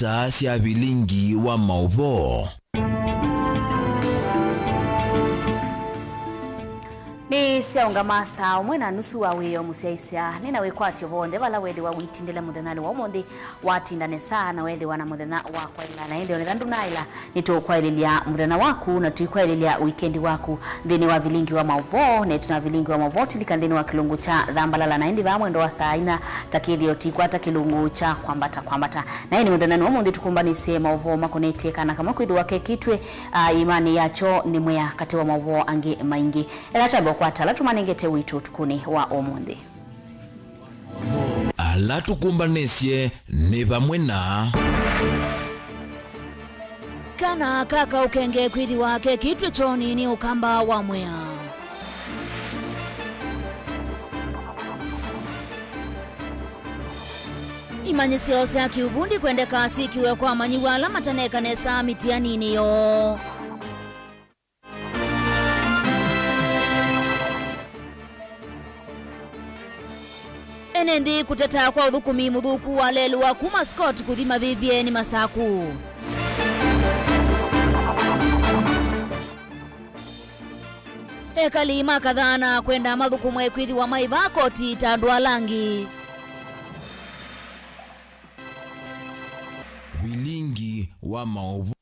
isa sya Vilingi wa Mauvoo. Ni siaunga masa umwe na nusu wa wiyo musiaisia nina wikwatyo bonde wala wethi wa witindela muthenani wa umundi watindane sana wethi wana muthena wa kwaila na ende onethandu naila nitukwailelia muthena waku na tuikwailelia weekendi waku thini wa Vilingi wa Mauvoo netu na Vilingi wa Mauvoo tilika thini wa kilungu cha Thambalala na indi vamwe ndo wa saa ina takilio tikwata kilungu cha kwambata na indi muthenani wa umundi tukumbanise Mauvoo makonetie kana kama kwithu wake kitwe imani yacho ni mwea kati wa Mauvoo ange maingi elatabe kwa talatu manengete witu tukuni wa omundi ala tukumbanesye ni vamwe na kana kaka ukenge kwithi wake kitwe choni ni ukamba wa mwea imanyisio sya kiuvundi kwende kasi kiwe kwa manyiwa ala matanekanesa mitianini yo enendi kuteta kwa udhukumi mudhuku wa lelu wa kuma Scott kuthima vivye ni masaku ekalima kadhana kwenda madhuku mwekwithi wa maivakoti tandwa langi Vilingi wa Mauvoo.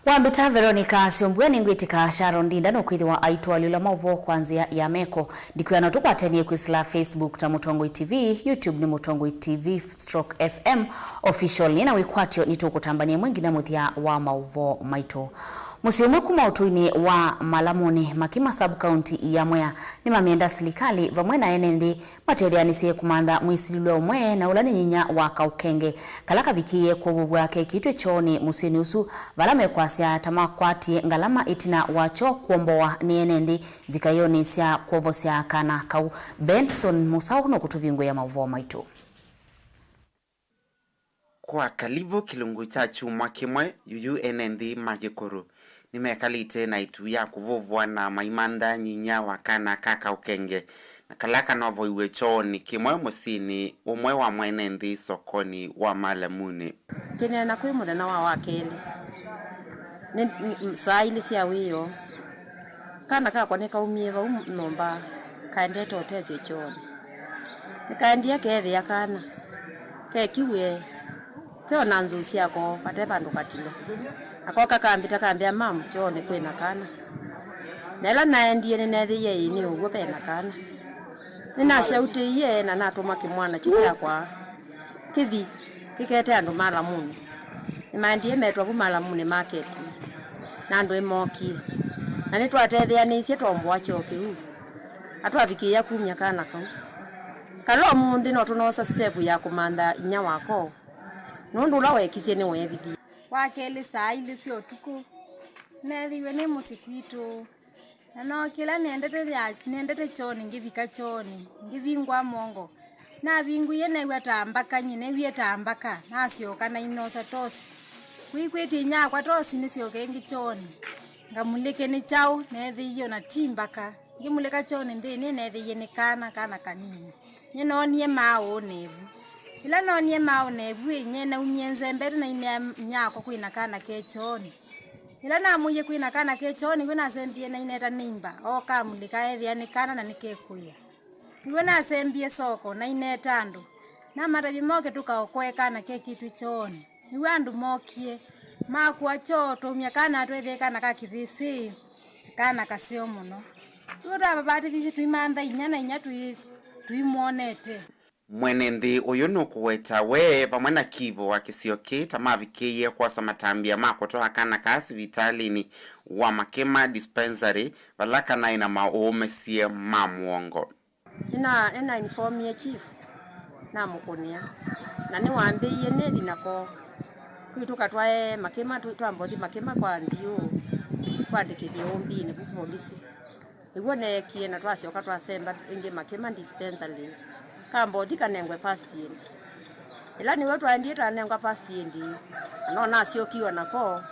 Wambita Veronicah SYOMBUA ningwitika Sharon Ndinda no kwithi wa aitwa lila Mauvoo kwanzia ya meko ndikuya no tukwatenie kwisila Facebook ta Mutongoi TV, YouTube ni Mutongoi TV/FM official nina wikwatyo nitukutambania mwingi na muthia wa Mauvoo maito. Musiumwe kuma utuini wa Malamuni makima sub-county ya Mwea ni mamienda silikali vamwe na enendi materianisie kumanda mwisilulwe umwe na ulani nyinya wa kaukenge kalaka vikie kwa vuvu yake kitwe choni musini usu valame kwa siya tamakwati ngalama itina wacho kuomboa ni enendi zikayoni siya kuovo siya kana kau Benson Musau no kutuvingu ya Mauvoo maito. Kwa kalivo kilungu cha chuma kimwe yuyu enendi magikuru. Nimekalite na itu ya kuvuvwa na maimanda nyinya wakana kaka ukenge. Na kalaka novo iwe choni kimwe musini umwe wa mwenendi sokoni wa Malamuni. Kene na kwe muthena wa wakeli. Saa ili siya wiyo. Kana kakwa nikaumie nomba kaendete otethio choni. Nikaendia kethi ya kana. Kekiwe. Keo nanzu siako patepa ndukatile. Akoka kambita kambia mamu chone kwena kana. Nela naendie nenethi ye ini ugo pena kana. Nina shauti ye na natuma kimwana chitia kwa. Kithi kikete andu Malamuni. Nimaendie metwa ku Malamuni market. Nandu emoki. Na nitwatethia nisie tombwa choke u. Atwavikia kumya kana kau. Kalo mundi no tunosa step ya kumanda inya wako. Nundu la wekisie ni webithi. Wakeli saa ili sio tuku nethiwe ni musikwito no kila nendete choni ngivika choni ngivingwa mongo na vingu yene wetambaka nyine wietambaka nasioka na inosa tosi kwikwiti nya kwa tosi nisioke ngi choni ngamulike ni chao nethiyo na timbaka ngimulika choni ndini nethiye ni kana kanini nyenonie mao nevu ila nonie maone bwe nyena unyenze mbere na ine nyako kwina kana kechoni ila na muye kwina kana kechoni kwina sembie na ineta nimba oka mulika ethia ni kana na nikekuya iwe na sembie soko na ineta ndo na mara bimoke tukaokweka na kekitu choni iwe andu mokie makwa choto myakana twethe kana ka kivisi kana kasio muno ura babati kisi tuimanda inyana inya tuimonete. Mwenendi uyu nukuweta we pamwe na kivo wa kisioki tamavikiye kwa samatambia makoto hakana kasi vitalini wa Makema dispensary valaka na ina maumesie mamuongo. Ina inform ya chief na mukonia na ni waambiye nedi nako kuituka twae Makema twambothi Makema kwa ndio kwandikithia ombi ni polisi igone kiena twasioka twasemba inge Makema dispensary kambothi kanengwe first aid ila ni watu andie tanengwa first aid no na siokiwa nako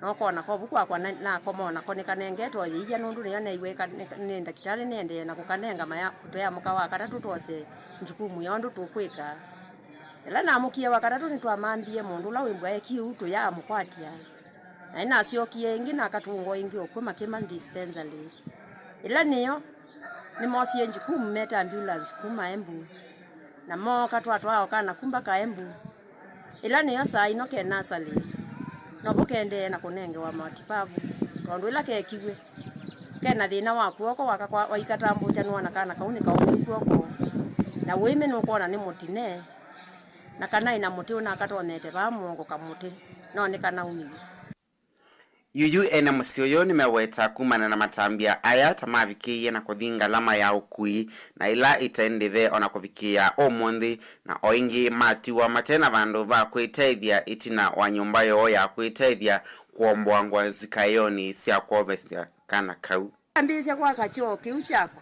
no kona ko bukwa kwa na komona konekanenge to yija nundu ne yana iweka ne ndakitari nende na kukanenga maya kutoya muka wa katatu twose njukumu yondu tukwika ela na mukia wa katatu ni twamandie mundu la wimbwa ekiuto ya mukwatia na ina siokie ingi na katungo ingi okuma kema dispensary ela niyo ni mosi njukumu meta ambulance kuma Embu na mo katwatwa kana kumba ka Embu ela niyo saa inoke nasali no bukende na kunenge wa matibabu tondu ila kekiwe kena thina wa kuoko wakakwa waikatambo chanwa na kana kauni kauni kuoko na wime no kona ni mutine na kana ina muti una katonete ba muongo kamuti no ni kana umi yuyu ena musio nimeweta kumana na matambia aya tamavikie na kuthinga lama ya ukui na ila itaendeve ona kuvikia omondi na oingi matiwa matena vandu va kwiteithia itina wa nyumba yo ya kwiteithia kuombwangwa zikayoni sia kuovestia kana kau ambisia kwa kacho kiu chako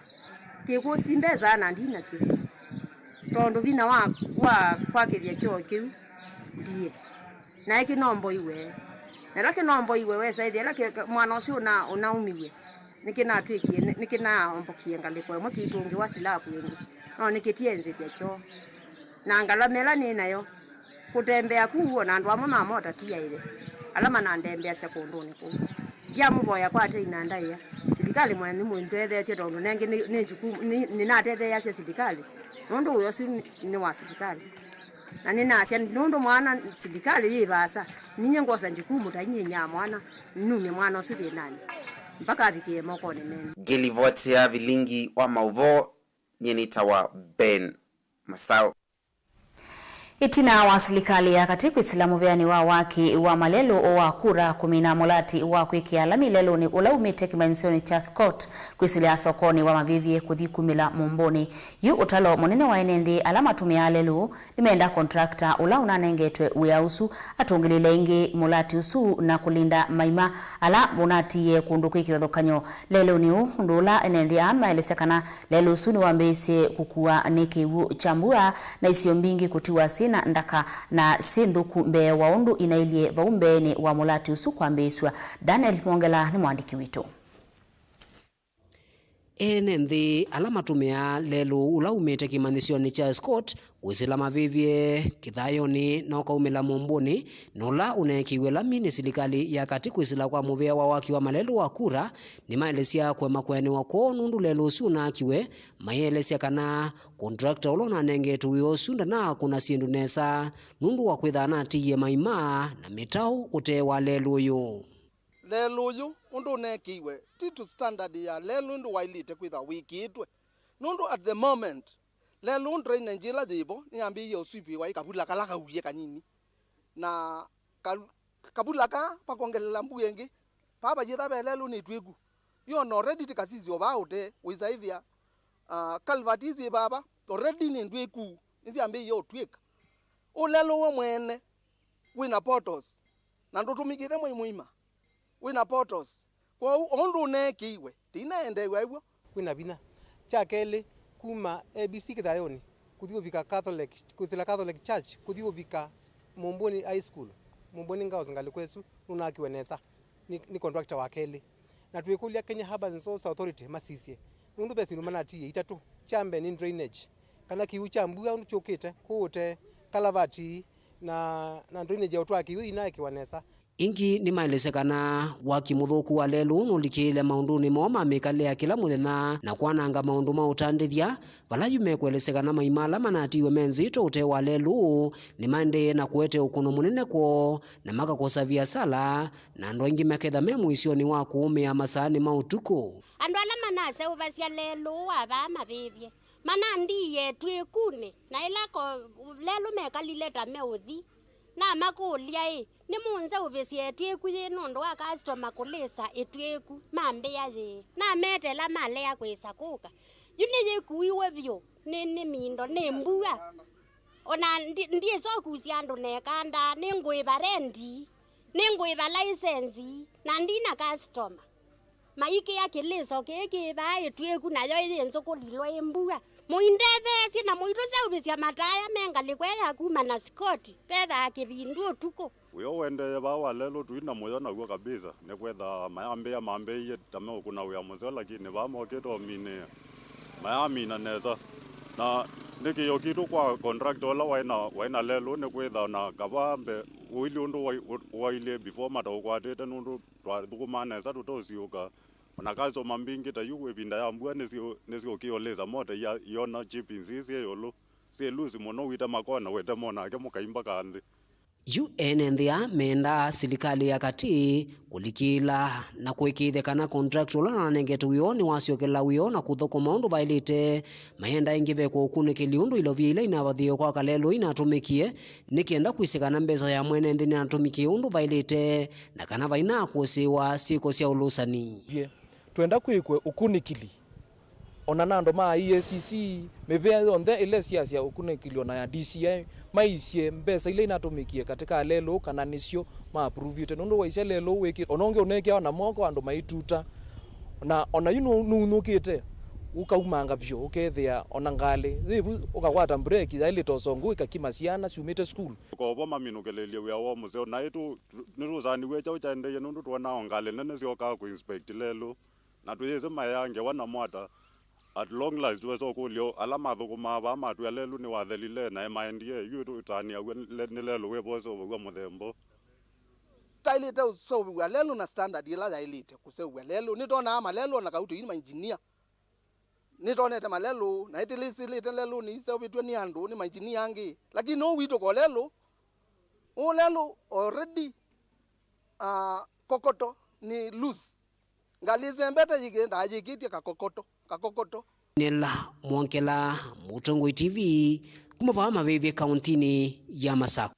kikustimbeza na ndina sio tondu bina wa kwa kivya cho kiu ndiye na ikinombo iwe na lake nombo iwe wesa ile lake mwana ucio unaumiwe nikina twikie nikina ombokie ngaliko mwe kitungi wasilafu yengi no nikitienze pyacho na ngalamela ni nayo kutembea kuo na ndo mama mota tia ile alama na ndembea sekondoni ku jamu boya kwate inandaya serikali mwani mwendele che ndo nengi ni jukumu ni natete ya serikali ndo uyo si ni wa serikali na nina asia ndo mwana serikali yibasa ninye ngosa njikumu tanyenya mwana nume mwana usube nani mpaka afikie moko ni nene Gilivotia Vilingi wa Mauvoo nyenita wa Ben Masao itina wa serikali ya katiku Islamu vyani wa waki wa malelo wa kura kumina mulati wa kwikia lami lelo ni ula umite kimanisoni cha Scott kwisilia sokoni wa mavivye kuthikumila mumboni yu utalo monene wa enendi alama tumia lelu nimeenda kontrakta ula unanengetwe uyausu atungilile ingi mulati usu na kulinda maima ala bunati ye kundu kwikiwethokanyo lelo ni undula enendi ama elesekana lelo usu ni wambese kukua nekewu chambua na isiyombingi kutiwa sina ndaka na sinduku mbe waundu inailie vaumbeni wa mulati usu kwa mbeswa. Daniel Mwongela ni mwandiki wito. Enendi alama tumia lelo ula umete kimanisioni cha Scott wisila mavivye kithayoni na ukaumila mumbuni nola unekiwela mini serikali ya katiku isila kwa muvea wa waki wa malelo wa kura ni maelesia kwema kweni wako nundu lelo usuna kiwe maelesia kana kontrakta ulona nengetu uyosunda na kuna siendu nesa nundu wa kwithana tiye maima na mitau utewa lelo yu lelo undu nekiwe titu standard ya lelo ndu wailite kwitha wiki itwe nundu at the moment lelo ndraine njila jibo niambi yo swipi wa ikabula kalaka uye kanini na kabula ka pakongelela mbuyengi papa jitha be lelo ni twegu yo no already tikasizi obaute wizaivia kalvatizi baba already ni ndweku nisiambi yo tweka o lelo we mwene wina portals na ndotumikire muima wina portals kwa ondu nekiwe tinaende wewe wina bina chakele kuma ABC kithayoni kuthiobika Catholic kusila Catholic Church kuthiobika Mumboni High School Mumboni ngao zingali kwesu nunakiwenesa ni contractor wa kele na tuikulia Kenya Urban Resource Authority masisie nundu besi numanati itatu chambe ni drainage kana kiucha mbua undu chokete kote kalavati na drainage ya utwa kiwi inakiwanesa ingi ni maelesekana waki muthuku wa lelu nulikile maunduni moma mikalea kila muthenya na kwananga maundu mautandithia vala yume kuelesekana maimala manatiwe menzito ute wa lelu ni mande na kuete ukuno munene ko na makakosa biasala na ndo ingi meketha memuisioni wa kuumia masani mautuku andu ala manase ubasia lelu aba mabibye manandiye twekune na ilako lelu mekalileta meuthi na makulia ni munze ubesie tweku ye nondo wa customer kulesa etweku mambe ya ye na metela male ya kwesa kuka yuni ye kuiwe byo ni mindo ne mbua ona ndiye so kusiando ne kanda ne ngweba rendi ne ngweba license na ndina customer maike ya kileso keke ba etweku na yo yenso kulilo embua muindethe sina muituse ubisia mataya mengalikwe ya kuma na skoti petha akibindu tuko uyo wende ba walelo tuina moyo na gwa kabisa ne kwetha mayambe ya mambe ye tame kuna uya muzo lakini ba moketo mine mayami na neza na niki yokitu kwa contract ola waina lelo ne kwetha na kabambe uili undu waile before mata ukwatete nundu twathukuma tutosiuka na kazo mambingi ta yuwe binda ya mbua nesio kioleza moto ya yona chipinzi sie yolo sie luzi mono wita makona wete mona ake mukaimba kandi UNNDA menda serikali ya kati kulikila na kwikithekana contract ula na nengetu wioni wasiokela wiona kuthoko maundu vailite mayenda ingive kwa ukunikili undu ilovia ila inawathio kwa kalelo inatumikie nikienda kwisikana mbesa ya mwene nthini atumikie undu vailite na kana vaina kusiwa siko sia ulusani twenda kwikwe ukunikili ona nando ma EACC mebea yonthe ile cia ukunikili ona ya DCI maisie mbesa ile inatumikie katika lelo kana nisio ma approve te nondo waisia lelo wiki ononge oneke ona moko ando maituta na ona inu nunukite ukaumanga byo ukethia ona ngale thibu ukakwata break ya ile tosongo ikakimasiana siumite school ko boma minukelelie we awo museo na itu niruzani wecha uchande nundu twana ngale nene sioka ku inspect lelo na tuyeze mayange wana mwata at long last weso kulio alama thukuma ba matu ya lelu ni wathelile na MNDA yutu tania ni lelu we boso wa muthembo tailite so we lelu na standard ila ya elite kuse we lelu nitona ama lelu na kautu ni engineer nitone te malelu na itilisi lite lelu ni so bitwe ni andu ni engineer yangi lakini no wito ko lelu o lelu already kokoto ni loose ngalize mbete jigenda ajikitia kakokoto nela mwankela Mutongoi TV kumava Mavivi kauntini ya Masako.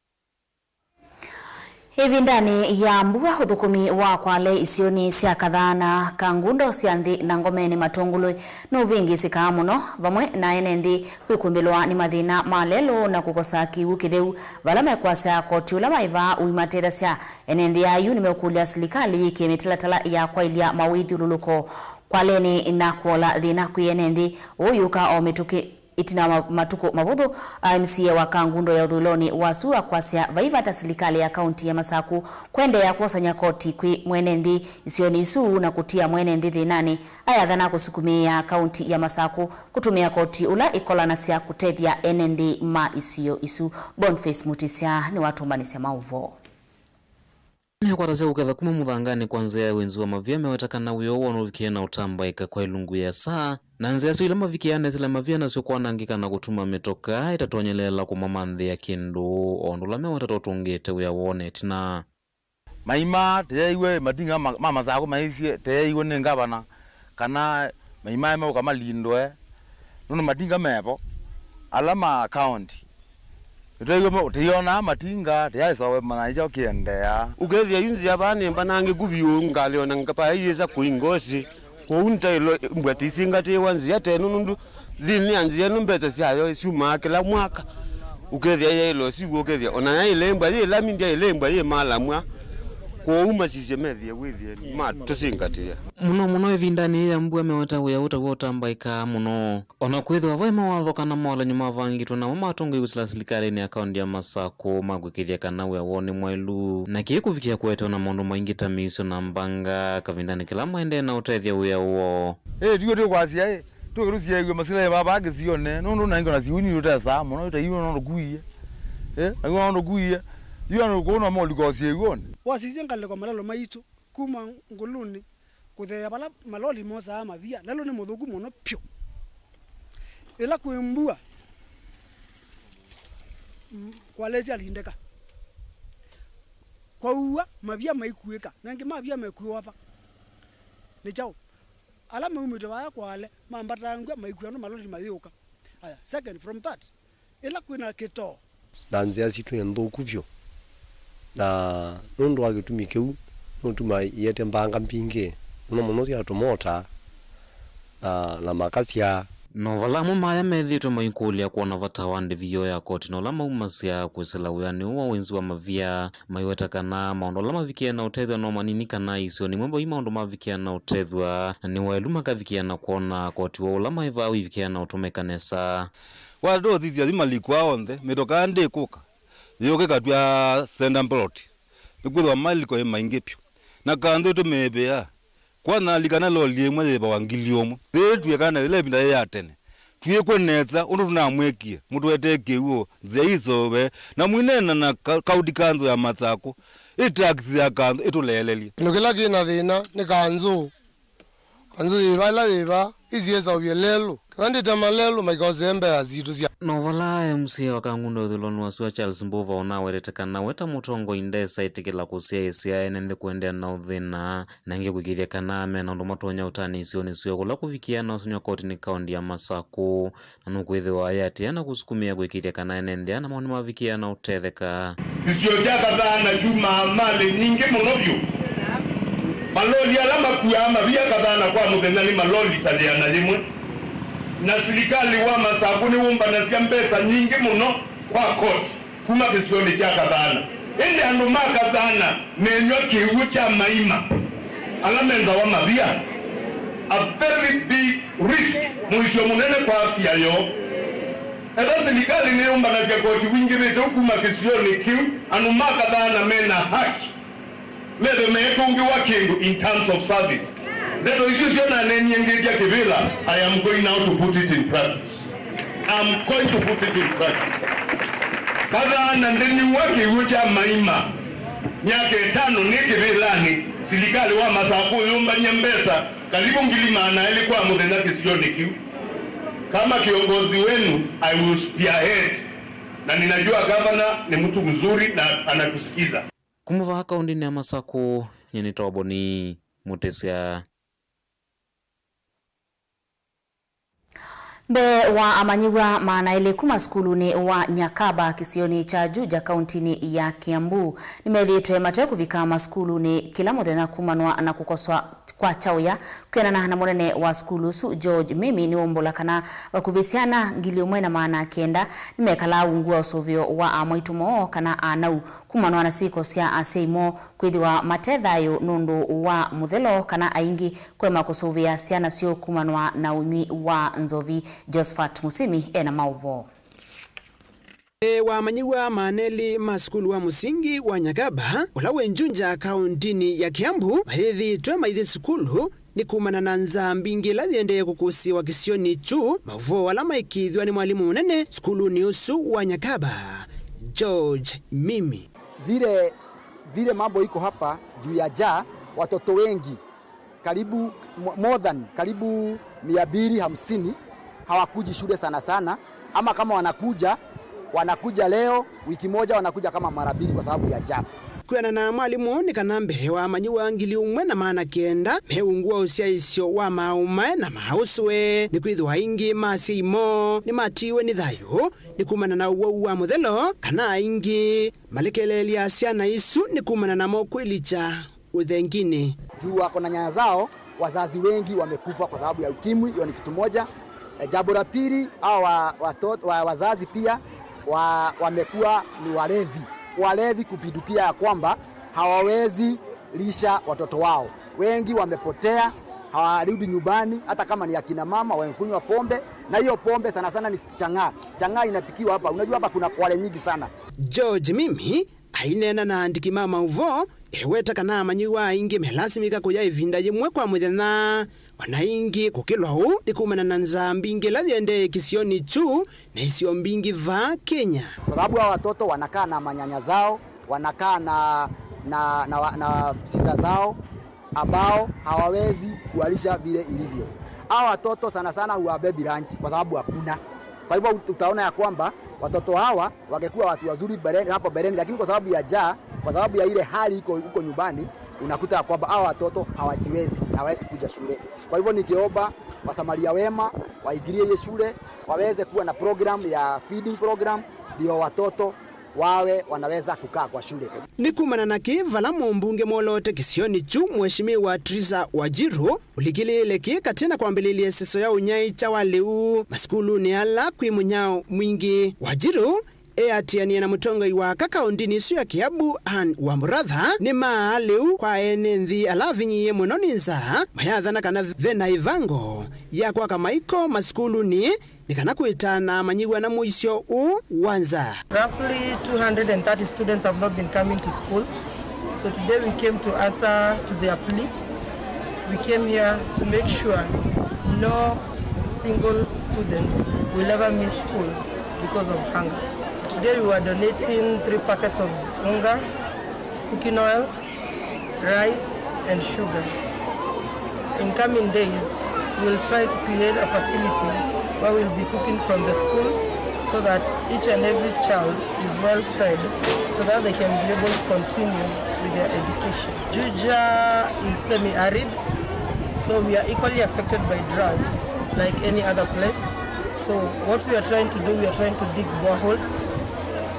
Hivi ndani ya mbua huthukumi wa kwale isioni sia kadhana kangundo sianthi na ngomeni matongulwe no vingi sika muno vamwe na enendi kwikumbilwa ni mathina malelo na kukosa kiwu kitheu vala mekwasa koti ula maiva uimatera sia enendi ayu nimekulia serikali kimitilatala ya kwailia mawithi ululuko kwaleni na kuola thina kwenendi uyuka o mituki itina matuko mavudhu MCA wa kangundo ya uthuloni wasua kwasia vaivata serikali ya kaunti ya Masaku kwende ya kuosanya koti kwi mwenendi isioni isu na kutia mwenendi thinani ayathana kusukumia kaunti ya Masaku kutumia koti ula ikola na sia kutethia enendi ma isio isu. Boniface Mutisia ni watumbanisia Mauvoo. Kwaraze uketha kuma muthangani kwanza ya wenzi wa mavia mewetakana uyo wanovikia na utambaika kwa ilungu ya saa na nzia su ila mavikiane zile mavia na sio kuanangika na kutuma metoka itatonyelela kumamandhi ya kindu ondula mewatatootungite uya wone tina maima teyaiwe madinga mama zako maisie teyaiwe ni ngavana kana maima eme ukamalindwe nuno madinga mepo alama county teyona matinga teyasawe manaija kiendea ukethia yunzi abane mbanange gubiyo ngaliona ngapa yeza kuingosi kuunta ilo mbwatisinga te wanzi yatenu nundu dhini anzi yenu mbeta siayo siuma kila mwaka ukethia yelo siwo ukethia ona ilembwa yela mindia ilembwa ye malamwa ko umasije methie withie ma tusingatia muno evindani ya mbua mewata uta utambaika muno ona kwithwa vai mawatho kana mola nyuma vangitwa na matongo yusila serikali ni akaunti ya Masako magwikithia kana we wone mwailu na kikufikia kwete na mondo maingi tamiso na mbanga kavindani kila mwende na utethia uya uo tigo kwasia tugerusia yego masila baba agisione no nango na ziwini utesa muno utayiwo no guiye nango no guiye yano kuona mo likosie yone wasisi ngale kwa malalo maitu kuma nguluni kuthea bala maloli moza ama bia lalo ni muthugu muno pyo ila kuimbua kwa lezi alindeka kwa uwa mabia maikueka nange mabia maikuwa hapa ni chao ala maumito baya kwale mambatangwa maikuwa no maloli mayuka aya second from that ila kuina kito danzia situ ndoku pyo na nundu agitumikeu nutuma yete mbanga mpinge muno cia tomota na makasia no valamu maya methitwe maikulia kuona vatawandi vio ya koti no lama umasya kwisila wiani uwa wenzi wa mavia maiweta kana maondo lama vikia na utethwa no manini kana isio ni mwembo imaondo mavikia na utethwa ni waeluma kavikia na kuona koti wa ulama iva wivikia na utumekanesa wado zizi azima likuwa onde metoka ande kuka yoke katwa senda mplot nikuwa mali kwa maingepyo na kando to mebea kwana likana lo liemwe leba wangiliomo thetu yakana ile binda ya tene tuye kwenetsa undu tunamwekie mutu weteke uo zeizobe na mwinena na kaudi kanzo ya matsako itaxi ya kanzo ituleleli nokela kina thina ni kanzo ibala iba izieza ubyelelo kandi tamalelo maikozembe azitu sia novala MC wakangundo dhulonu wasua Charles Mbova onaweretekana weta mutongo indesa itikila kusia isia enende kuendea na udhina na inge kukiria kaname na ndomatonya utani isioni suyo kula kufikia na usunywa koti ni kaundi ya Masaku na nukuithi wa ayati ya na kusukumia kukiria kana enende na maoni mavikia na utetheka isio jaka dhana juma amale nyingi monobyo maloli alama kuyama via kadhana kwa mudhenani maloli taliana limwe na serikali wa Masaku ni umba nasikia mpesa nyingi muno kwa koti kuma kisioni cha kadhana ende anduma kadhana menywa kiwu cha maima alamenza wa mavia a very big risk mwisho munene kwa afya yo eda serikali ni umba nasikia koti wingi vete kuma kisioni kiwu anduma kadhana mena haki mebe meyekungi wa kingu in terms of service. That is I am going now to put it in practice. I'm going to put it in practice. Kada nandeni wake uja maima. Nyake tano nikivilani serikali wa Masaku yumba nyembesa karibu Ngilimana ilikuwa mudena kisioni kiu. Kama kiongozi wenu I will spearhead. Na ninajua governor ni mtu mzuri na anatusikiza. Kumuva kaundi ya Masaku nyenitoboni mutesia Be wa amanyiwa maana ile kuma skuluni wa Nyakaba kisioni cha Juja kauntini ya Kiambu nimelitwe mateko kuvika maskuluni kila muthenya kumanwa na kukoswa kwa chauya kwena na munene wa skulu su George mimi ni ombola kana wakuvisiana ngiliomwe na maana kenda nimekala ungua usovyo wa amoitumo kana anau kumanwa na siko sia aseimo kwithiwa matethayo nundu wa muthelo kana aingi kwema kusovia siana sio kumanwa na unywi wa nzovi Josephat Musimi ena Mauvoo wa manyiwa maneli maskulu wa musingi wa Nyakaba ulawe njunja kauntini ya Kiambu mahithi twe maithi skulu ni kumana na nzambi la thiende kukusi wa kisioni chu Mauvoo alama ikithwa ni mwalimu munene skulu ni usu wa Nyakaba George mimi vile mambo iko hapa juu ya jaa watoto wengi karibu more than karibu 250 hawakuji shule sana ama kama wanakuja leo wiki moja wanakuja kama mara mbili kwa sababu ya jaa kwena na mwalimu ni kanambe wa manyiwa ngili umwe na maana kenda meungua usia isio wa mauma na mahauswe ni kwithwa ingi masimo ni matiwe ni thayo ni kumana na uwa muthelo kana ingi malekeleli asiana isu ni kumana na mokwilicha uthengine juu wako na nyanya zao wazazi wengi wamekufa kwa sababu ya ukimwi hiyo ni kitu moja jambo la pili au wazazi pia wamekuwa ni walevi kupidukia ya kwamba hawawezi lisha watoto wao wengi wamepotea hawarudi nyumbani hata kama ni akina mama wamekunywa pombe na hiyo pombe sana ni chang'aa inapikiwa hapa unajua hapa kuna kwale nyingi sana George mimi ainena na andiki mama Mauvoo eweta kana manyiwa ingi melasimika kuya ivinda yimwe kwa muthenya wanaingi kukilwa huu ni kumana na nzambi ngela thiende kisioni chu na isio mbingi va Kenya kwa sababu hao watoto wanakaa na manyanya zao wanakaa na sisa zao ambao hawawezi kualisha vile ilivyo hao watoto sana huwabebi lunch kwa sababu hakuna kwa hivyo utaona ya kwamba watoto hawa wangekuwa watu wazuri hapo bereni lakini kwa sababu ya jaa kwa sababu ya ile hali iko nyumbani unakuta ya kwamba hao watoto hawawezi kuja shule kwa hivyo nikiomba wasamaria wema waingilie shule waweze kuwa na program ya feeding program ndio watoto wawe wanaweza kukaa kwa shule. Ni kumana na kivala mumbunge molote kisioni chu mheshimiwa Trisa Wajiru ulikilile kika tena kwambililie seso ya unyai cha waleu maskulu ni ala kwimunyao mwingi. Wajiru atiania na mutongoi wa kakaundini isu ya Kiambu Ann Wamuratha ni maaleu kwa enenthi alavinyiye munoninza mayathana kana vena ivango ya kwa kamaiko maskulu ni kana kuitana manyiwa na muisyo wanza. Roughly 230 students have not been coming to school. So today we came to answer to their plea. We came here to make sure no single student will ever miss school because of hunger. Today we are donating 3 packets of unga, cooking oil, rice and sugar. In coming days, we'll try to create a facility where we'll be cooking from the school so that each and every child is well fed so that they can be able to continue with their education. Juja is semi-arid, so we are equally affected by drought like any other place. So what we are trying to do, we are trying to dig boreholes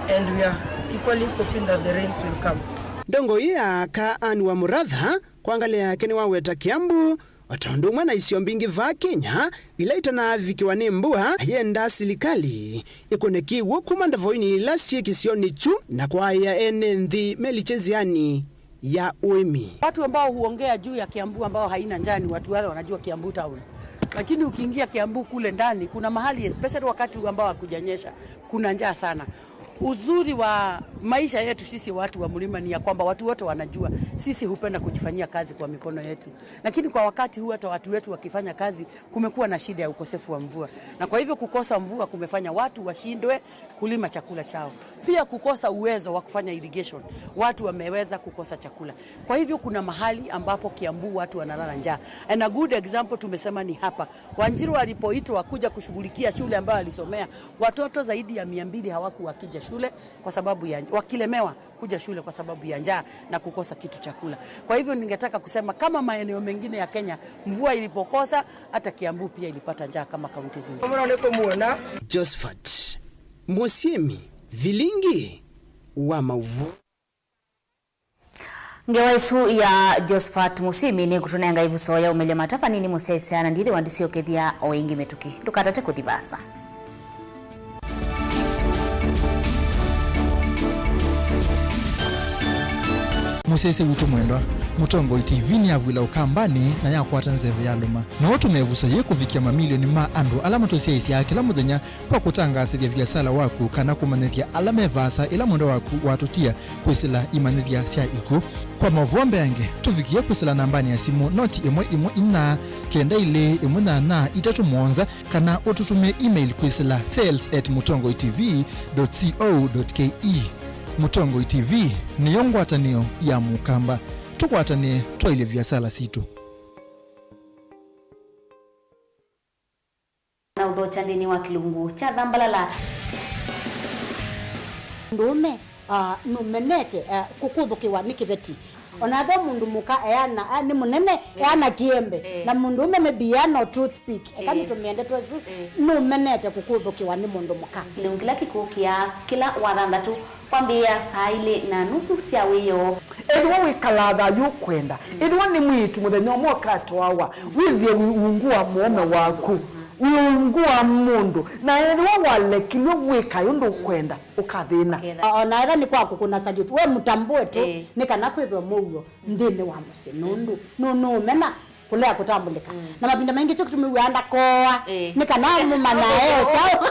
and we are equally hoping that the rains will come. Dongo ya ka Ann Wamuratha kuangalia keni waweta Kiambu otondumwa na isio mbingi va Kenya bilaita na vikiwa ni mbua yenda silikali ikonekiwo kumanda voini lasi kisioni chu na kwa ya enenthi melicheziani ya uemi. Watu ambao huongea juu ya Kiambu ambao haina njani watu wale wanajua Kiambu town. Lakini ukiingia Kiambu kule ndani kuna mahali especially wakati ambao hakujanyesha kuna njaa sana. Uzuri wa maisha yetu sisi watu wa mlima ni ya kwamba watu wote wanajua sisi hupenda kujifanyia kazi kwa mikono yetu. Lakini kwa wakati huu hata watu wetu wakifanya kazi kumekuwa na shida ya ukosefu wa mvua. Na kwa hivyo kukosa mvua kumefanya watu washindwe kulima chakula chao. Pia kukosa uwezo wa kufanya irrigation. Watu wameweza kukosa chakula. Kwa hivyo kuna mahali ambapo Kiambu watu wanalala njaa. And a good example tumesema ni hapa. Wanjiru alipoitwa kuja kushughulikia shule ambayo alisomea, watoto zaidi ya 200 hawakuwakija shule kwa sababu ya wakilemewa kuja shule kwa sababu ya njaa na kukosa kitu chakula. Kwa hivyo ningetaka kusema kama maeneo mengine ya Kenya mvua ilipokosa hata Kiambu pia ilipata njaa kama kaunti zingine. Josephat Musiemi, Vilingi wa Mauvoo. Ngewaisu ya Josephat Musiemi ni kutunenga ivu soya umele matapa nini musesiana ndile wandisi okethia oingi metuki. Ndukatate kuthivasa. Musese witu mwendwa mutongo TV ni avwila ukambani na yakwata nzeve ya luma na watu mevusa ye kufikia mamilioni ma andu alama tosiaisi ya kila muthenya kwa kutangasithia biasala waku kana kumanithia alama evasa ila mundo waku watutia kwisila imanithia sia iku kwa Mauvoo yange tufikia kwisila nambani ya simu noti imwe ina kenda ile imunana itatu mwonza kana ututume email kwisila sales@mutongotv.co.ke. Mutongo TV ni yongwatanio ya mukamba tukwatane twaile biasala situ na udhocha ndini wa kilungu cha dhambalala ndume numenete kukuthukiwa ni kibeti onathe mundu muka eana ni munene eana kiembe na mundu umemebia no toothpick kama tumiende twesu numenete kukuthukiwa ni mundu muka lungila kikukia kila wathandatu kwambia saa ile na nusu cia wiyo edwa wikalatha yukwenda edwa ni mwitu muthenya mwakato wawa withie wiungua muome waku wiungua mundu na edwa walekilwe wika yundu kwenda ukathina ona era ni kwaku kuna salute we mutambue tu ni kana kwithwa mugo ndini wa musinundu no mena kulea kutambulika na mabinda mengi cyo kutumiwanda koa ni kana mumana chao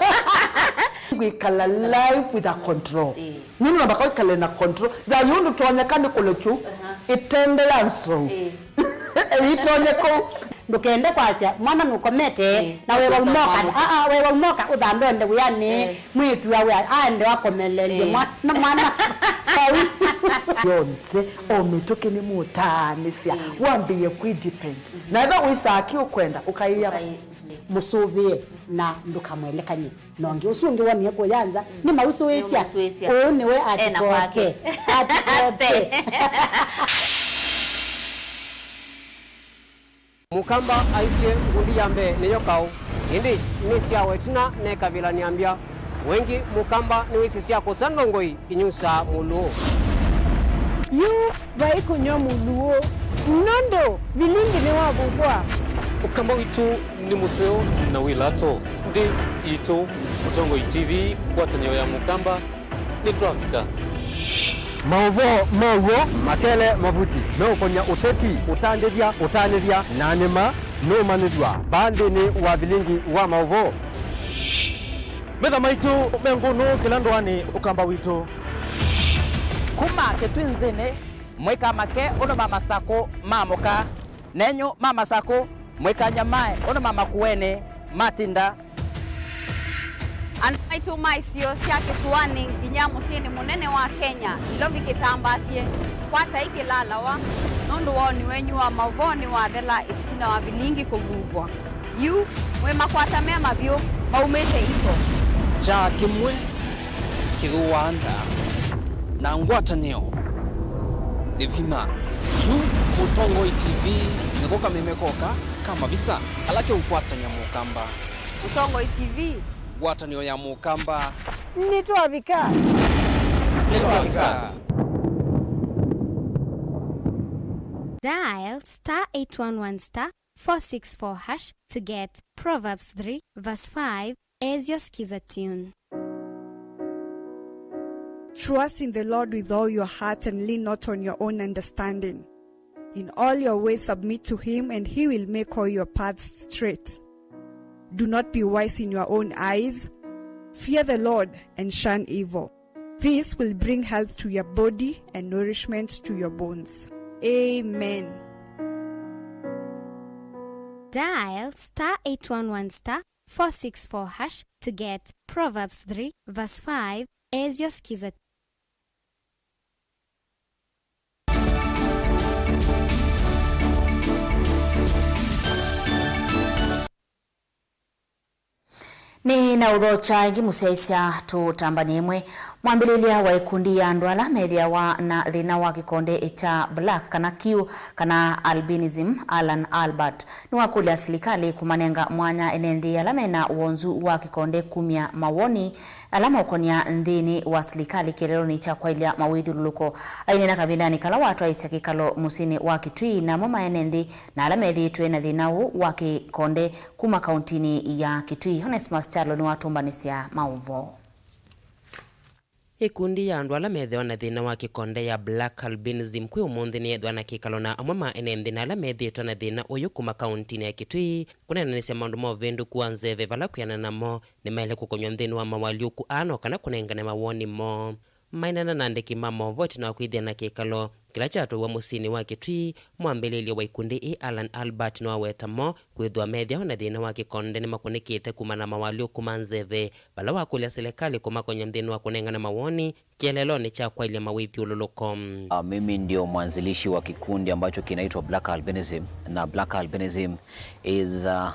wikala life with a control nini nabaka wikala na control da yundu tuonyekane kule chu itende lanso itonyeko ndukende kwasia mwana nukomete na wewe umoka wewe umoka udhandonde uyani mwitu yawe ande wakomelelie mwana yonke ometoke ni mutanisia wambie kudepend na tha wisaki ukwenda ukaiya musubie na ndukamwelekanye nonge usungi wani ko yanza ni mausuwesia oni we atikoke mukamba aisie ngundi yambe niyo kau indi ni siawe tina ne kabila niambia wengi mukamba ni wisisia kusandongoi inyusa muluo yu vaikunyo muluo nondo Vilingi ni wabugwa ukamba witu ni museo na wilato ndi ito Mutongo TV kwatanyo ya mukamba ni Afrika Mauvoo makele mavuti no konya uteti utandithia na nima no manithwa bandi ni wa Vilingi wa Mauvoo metha maitu mengunu kilandwani ukamba witu kuma ketwinzini mwika make ono mama sako mamoka nenyo mama sako mwika nyamae ono mama kuene matinda Anaitu maisio siake suwani nginya musini munene wa Kenya ilovi kitambasie kwata ikilalawa nundu woni wenyu wa Mauvoo wa thela itina wa Vilingi kuvuvwa yu mwe makwata mema vyo maumete iko cha kimwe kiruanda na ngwatanio ni vina yu Mutongo TV nikoka memekoka kama visa alake ukwatanya mukamba Mutongo TV watanio ya mukamba nitwavika Dial *811*464# to get Proverbs 3 verse 5 as your skiza tune. Trust in the Lord with all your heart and lean not on your own understanding. In all your ways submit to him and he will make all your paths straight. Do not be wise in your own eyes. Fear the Lord and shun evil. This will bring health to your body and nourishment to your bones. Amen. Dial *811*464# to get Proverbs 3 verse 5 as your skiza. Ni na udhocha ingi museisya tutambanimwe mwambililia wa ikundi ya ndwala methia wa na thina wa kikonde cha black kana Q kana albinism Alan Albert ni wakulia serikali kumanenga mwanya enendi alamena uonzu wa kikonde kumia mawoni alama ukonia ndini wa serikali keleloni cha kwailia mawithi luluko ainena kabindani kala watu aisya kikalo musini wa Kitui na mama enendi na alamethi tuena thina wa kikonde kuma kauntini ya Kitui. Onesmus Chalo ni watumbanisia Mauvoo. Ikundi ya andwala methewa na thina wa kikonde ya black albinism kwi umuthi ni ethwa na kikalona amama enendi na ala methietwa na thina uyu kuma kauntini ya Kitui kunenanisya maundu ma uvindu kuanzeve vala kuyana namo ni maile kukonywa nthini wa mawaliuku ano kana kunengane mawoni mo mainana na andiki ma Mauvoo na kwithia na kikalo kila chato wa musini wa Kitui mwambililia wa ikundi Alan Albert no awetamo kwithwa methia na thina wa kikonde ni makunikite kumana mawalio kumanzeve bala wa kulia serikali kumakonya nthini wa kunengana mawoni kieleloni cha kwailia mawithi ululuko. Mimi ndio mwanzilishi wa kikundi ambacho kinaitwa Black Albinism, na Black Albinism is a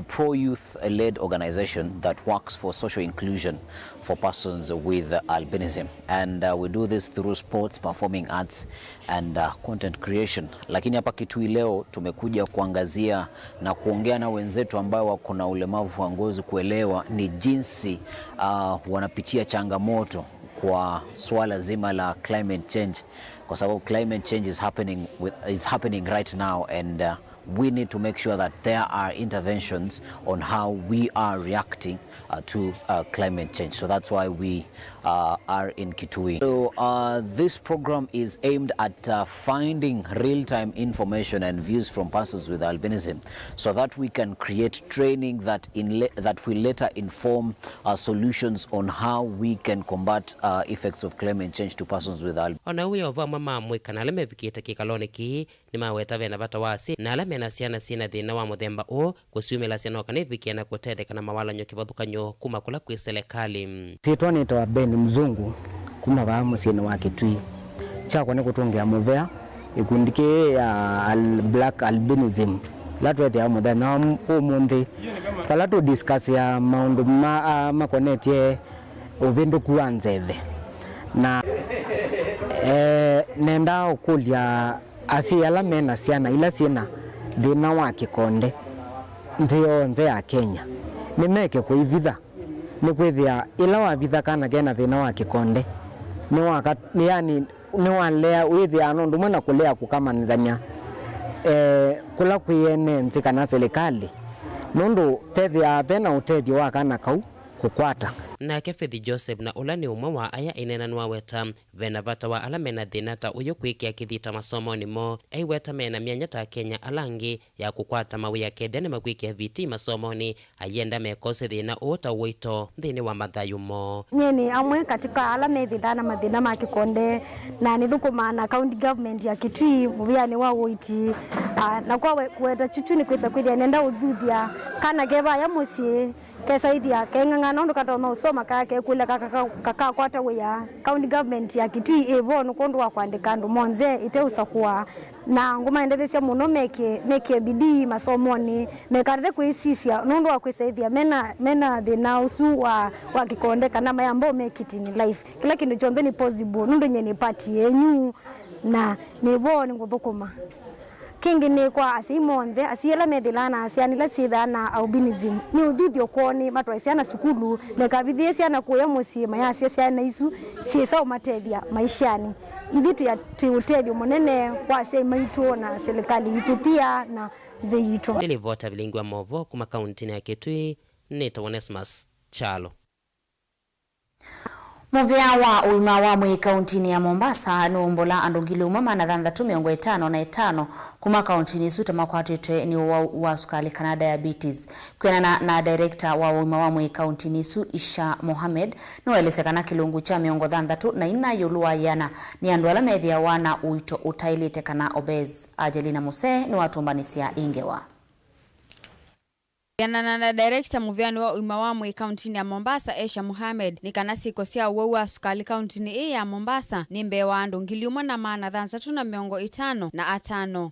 pro-youth led organization that works for social inclusion for persons with albinism, and we do this through sports, performing arts and content creation. Lakini hapa Kitui leo tumekuja kuangazia na kuongea na wenzetu ambao wako na ulemavu wa ngozi kuelewa ni jinsi wanapitia changamoto kwa swala zima la climate change, kwa sababu climate change is happening right now, and we need to make sure that there are interventions on how we are reacting to climate change. So that's why we are in Kitui. So this program is aimed at finding real-time information and views from persons with albinism, so that we can create training that will later inform solutions on how we can combat effects of climate change to persons with albinism. Ona uyo va mama mwika na alame vikita kikaloni ki ni maweta vena vata wasi na alame na siana sina thina wa muthemba o kusiumila siana wakanivikia na kutetheka na mawala nyo kivathukanyo kuma kula kwi serikali. Sitoni to Ben mzungu kuma va musini wa Kitui chako ni kutungia muvea ikundike ya black albinism latwete ya muthe na umundi kala tu discuss ya maundu ma connect uvindu kuanzeve na nenda ukulia asi alame na siana ila sina thina wa kikonde ndio nze ya Kenya nimeke kuivitha ni kwithia ila wabitha kana kena thina wa kikonde ni walea withia no ndumwe na kulea kukamanithania kula kwiene nzi kana serikali nundu pethia pena utethio wa kana kau kukwata. Nake Fethi Joseph na ula ni umwe wa aya inenanwa weta vena vata wa ala mena thina ta uyu kwikia kithita masomo nimo aiweta mena mianya ta Kenya alangi ya kukwata mawia kethia ni makwikia viti masomoni ayenda mekose thina uta wito thini wa mathayumo. Nyeni amwe katika ala methithana mathina ma kikonde na ni thukuma na county government ya Kitui mubiani wa witi na kwa kweta chuchu ni kwisa kwithia nenda uthuthia kana keva ya musie kesaidia kenganga nondo katoma usoma kake kule kaka kwata ya county government ya Kitui evo nukondo wa kwandika ndo monze iteusa kuwa na ngoma endelea muno meke bidii masomoni mekarde kuisisia nondo wa kuisaidia mena the now su wa kikonde kana mayambo mekitini life kila kindu chonde ni possible nondo nyeni party yenyu na nebo ni nguthukuma kingi ni kwa asimonze asiela medilana asianila sidana albinism ni uthithio kwoni matwa isiana sukulu mekabithie siana kuya musima ya siana isu siesa umatethia maishani ithitu ya tuutethio munene kwa sia maitu na serikali itu pia na zeito. Televota Vilingi wa Mauvoo kuma kaunti ya Kitui ni Tawanesmas Chalo. Muvea wa uima wa mwi kauntini ya Mombasa nuombola andungili umama na 355 kuma kauntini suta makwatitwe ni wa sukali kana diabetes. Kwenana na director wa uima wa mwi kauntini su Isha Mohamed nuwelesekana kilungu cha miongo 34 yuluwa yana ni andwala methia wana uito utailite kana obez. Ajelina Muse ni watumbanisia ingewa. Yanana na director muviani wa uimawamwe kauntini ya Mombasa Isha Mohamed ni kanasi kosia uwa sukali kauntini ya Mombasa ni mbewa andu ngiliuma na maana 355.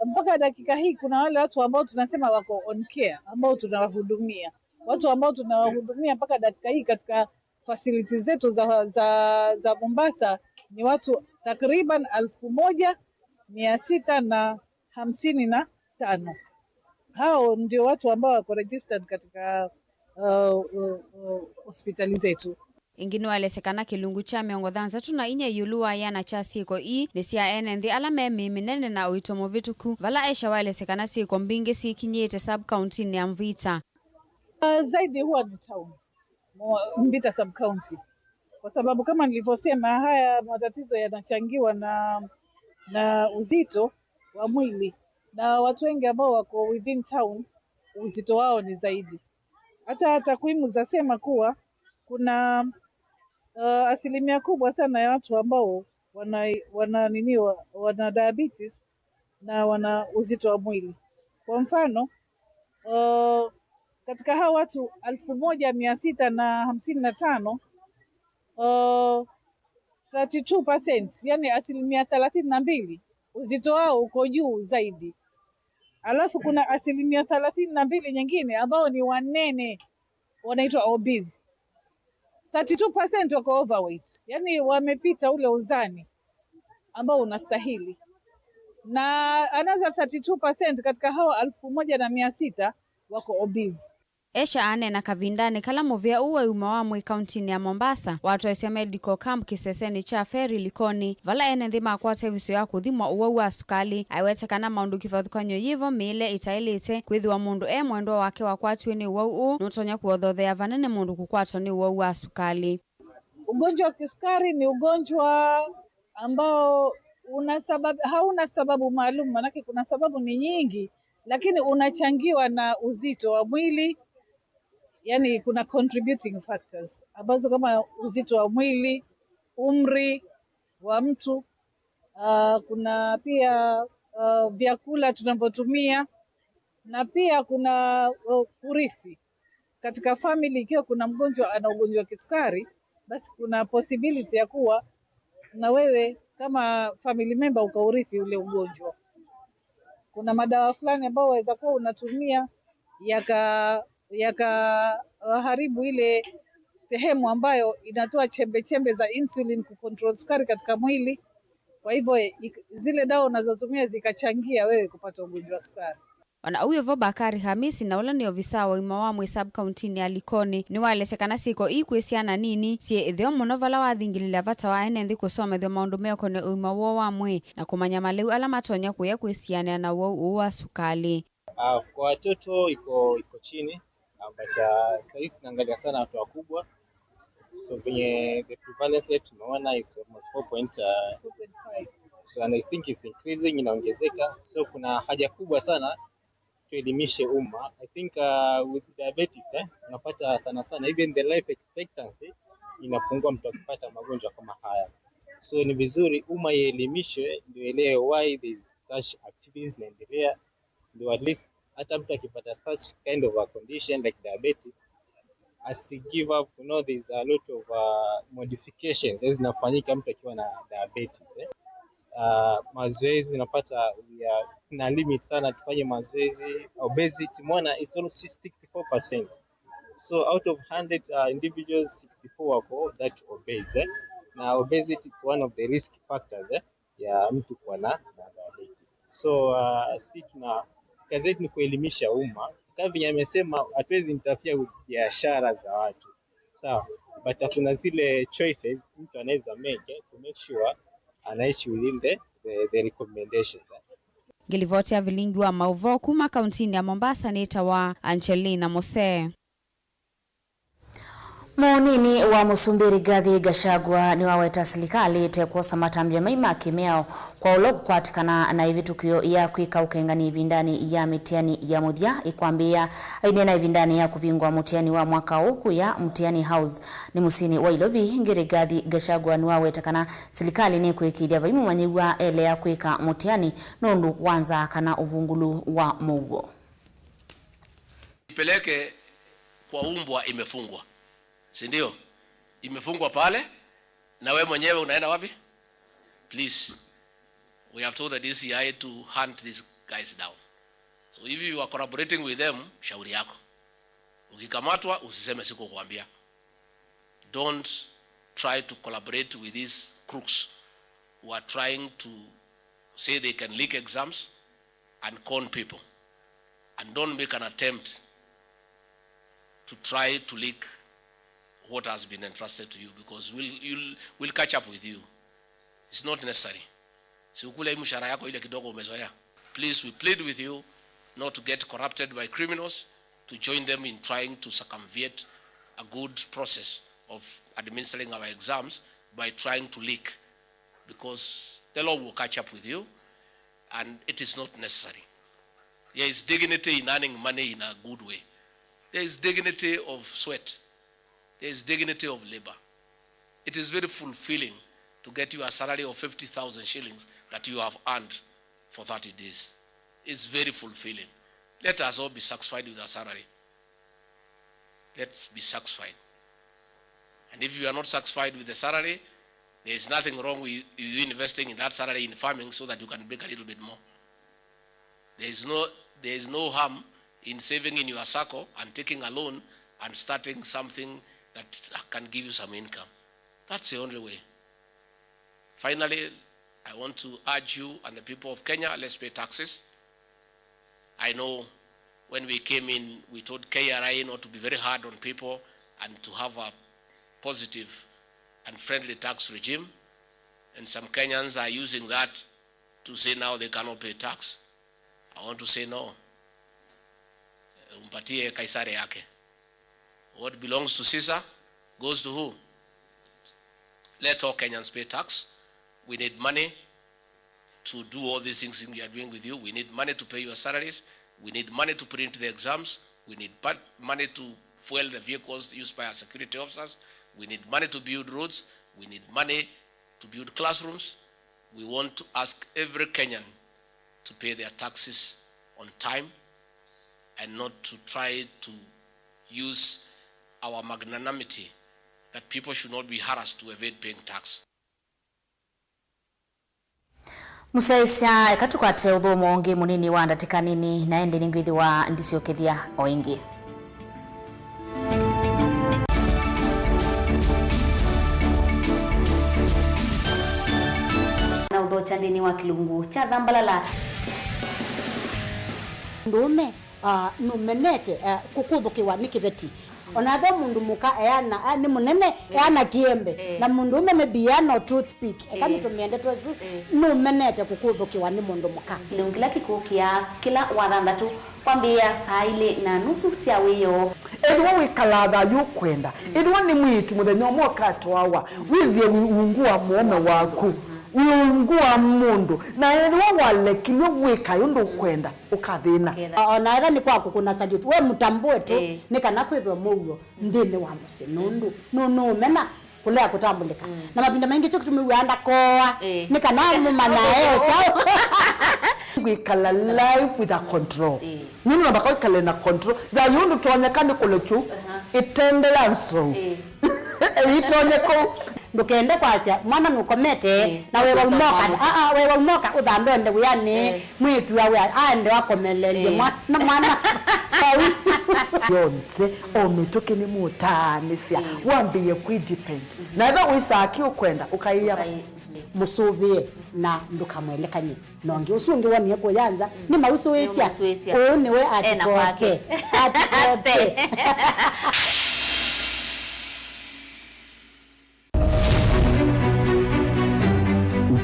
Mpaka dakika hii kuna wale watu ambao tunasema wako on care ambao tunawahudumia. Watu ambao tunawahudumia mpaka dakika hii katika facilities zetu za Mombasa ni watu takriban 1655. Hao ndio watu ambao wako registered katika hospitali zetu. Ingine walesekana kilungu cha miongo 34 yuluwa yana cha siko ni sia NND ala memi minene na uitomo vituku vala Aisha walesekana siko mbingi si kinyete sub county ni Mvita. Zaidi huwa ni town Mvita sub county kwa sababu kama nilivyosema haya matatizo yanachangiwa na uzito wa mwili. Na watu wengi ambao wako within town uzito wao ni zaidi. Hata takwimu zasema kuwa kuna asilimia kubwa sana ya watu ambao wana diabetes na wana uzito wa mwili. Kwa mfano katika hao watu 1655 32% yani asilimia 32 uzito wao uko juu zaidi. Alafu kuna asilimia 32 nyingine ambao ni wanene wanaitwa obese. 32% wako overweight. Yani wamepita ule uzani ambao unastahili. Na another 32% katika hao 1600 wako obese. Esha ane na kavindane kala movia uwe umawamwe kauntini ya Mombasa watu ese medical camp kiseseni cha feri likoni vala ene ndima kwa teviso ya kuthimwa uwa sukali aiwete kana maundu kifadhukanyo yivo mile itailite kwithiwa mundu mwendo wake wakwatwe ni uwa nutonya kuodhothea vanene mundu kukwatwa ni uwa sukali. Ugonjwa wa kisukari ni ugonjwa ambao hauna sababu maalum, manake kuna sababu ni nyingi, lakini unachangiwa na uzito wa mwili. Yani kuna contributing factors ambazo kama uzito wa mwili, umri wa mtu, kuna pia vyakula tunavyotumia, na pia kuna urithi. Katika family ikiwa kuna mgonjwa ana ugonjwa wa kisukari, basi kuna possibility ya kuwa na wewe kama family member ukaurithi ule ugonjwa. Kuna madawa fulani ambao waweza kuwa unatumia haribu ile sehemu ambayo inatoa chembe za insulin kucontrol sukari katika mwili. Kwa hivyo zile dawa unazotumia zikachangia wewe kupata ugonjwa wa sukari. Wana uyo Bakari Hamisi na ula ni ofisa wa Imawamwe sub-county ya Likoni ni walesekana siko ikwesiana nini sie itheo muno vala wathingilile vata wa enendi kusoma thio maundu meko ne Imawamwe na kumanya maleu ala matonya kuya kwesiana na wao wa sukali. Kwa watoto iko chini ambacha sasa tunaangalia sana watu wakubwa. So kwenye the prevalence rate tunaona is almost 4.5. So and I think it's increasing, inaongezeka. So kuna haja kubwa sana tuelimishe umma. I think with diabetes unapata sana even the life expectancy inapungua mtu akipata magonjwa kama haya. So ni vizuri umma ielimishwe ndio elewe why there is such activities inaendelea. Ndio at least hata mtu akipata such kind of a condition like diabetes as give up, there's a lot of modifications zinafanyika mtu akiwa na diabetes. Mazoezi unapata na limit sana tufanye mazoezi. Obesity mwana is almost 64%. So out of 100 individuals 64 wako that obese. Na obesity is one of the risk factors ya mtu kuwa na diabetes. So kazi yetu ni kuelimisha umma. Kama vile amesema hatuwezi interfere biashara za watu. Sawa, but kuna zile choices mtu anaweza to make sure anaishi within the recommendations. Gilivoti ya Vilingi wa Mauvoo kuma kauntini ya Mombasa ni tawa Angelina Mose. Monini wa Musumbiri Gathi Gachagua ni waweta serikali tekosa matambia maima kimeo kwa ulogu kwatikana na hivi tukio ya kwika ukengani vindani ya mitiani ya muthia ikwambia aidena vindani ya kuvingwa mutiani wa mwaka huku ya mutiani house ni musini wa Ilovi. Ngiri Gathi Gachagua ni waweta kana serikali ni kuikidia vaimu manyiwa ele ya kwika mutiani nondu wanza kana uvungulu wa Mauvoo. Ipeleke kwa umbwa imefungwa. Si ndio? Imefungwa pale na wewe mwenyewe unaenda wapi? Please, we have told the DCI to hunt these guys down. So if you are collaborating with them, shauri yako. Ukikamatwa usiseme sikukwambia. Don't try to collaborate with these crooks who are trying to say they can leak exams and con people. And don't make an attempt to try to leak what has been entrusted to you, because we'll catch up with you. It's not necessary. Si ukule mshahara yako ile kidogo umezoea. Please, we plead with you not to get corrupted by criminals, to join them in trying to circumvent a good process of administering our exams by trying to leak, because the law will catch up with you and it is not necessary. There is dignity in earning money in a good way. There is dignity of sweat. There is dignity of labor. It is very fulfilling to get you a salary of 50,000 shillings that you have earned for 30 days. It's very fulfilling. Let us all be satisfied with our salary. Let's be satisfied. And if you are not satisfied with the salary, there is nothing wrong with you investing in that salary in farming so that you can make a little bit more. There is no harm in saving in your circle and taking a loan and starting something that can give you some income. That's the only way. Finally, I want to urge you and the people of Kenya, let's pay taxes. I know when we came in, we told KRI not to be very hard on people and to have a positive and friendly tax regime. And some Kenyans are using that to say now they cannot pay tax. I want to say no. Umpatie Kaisari yake. What belongs to Caesar goes to who? Let all Kenyans pay tax. We need money to do all these things we are doing with you. We need money to pay your salaries. We need money to print the exams. We need money to fuel the vehicles used by our security officers. We need money to build roads. We need money to build classrooms. We want to ask every Kenyan to pay their taxes on time and not to try to use our magnanimity that people should not be harassed to evade paying tax. Musaisia ekatukwate uthomo ngi munini wa ndatikanini na ende ningwithi wa ndiciokethia oingi. Na udho chandini wa kilungu cha Thambalala ndume numenete kukuthukiwa ni kibeti onatho mundu muka eana ni munene eana kiembe na mundu umeme biano toothpick kama tumiende twesu numenete kukuthukiwa ni mundu muka kila kikukia kila wathandatu kwambia saa ile na nusu cia wiyo Edwa wikalatha yukwenda edwa ni mwitu muthenya umwe katwawa withie wiungua muome waku wiungua mundu na edwa walekilwe wika yundu kwenda ukathina ona ega ni kwaku kuna salute we mutambue tu ni kana kwithwa mugo ndine wa musi nundu no mena kulea kutambulika na mapinda mengi cyo kutumiwanda koa ni kana mumana chao wikala life with a control nini nabaka wikala na control da yundu tuonyekane kulechu itende yanso itonyeko ndukende kwasia mwana nukomete na wewe umoka wewe umoka udambende buyani mwitu yawe ande wakomelelie mwana yonke ometoke ni mutanisia wambie kudepend na eva wisaki ukwenda ukaiya musubie na ndukamwelekanye nonge usungi woniye kuyanza ni mausuwesia niwe atikoke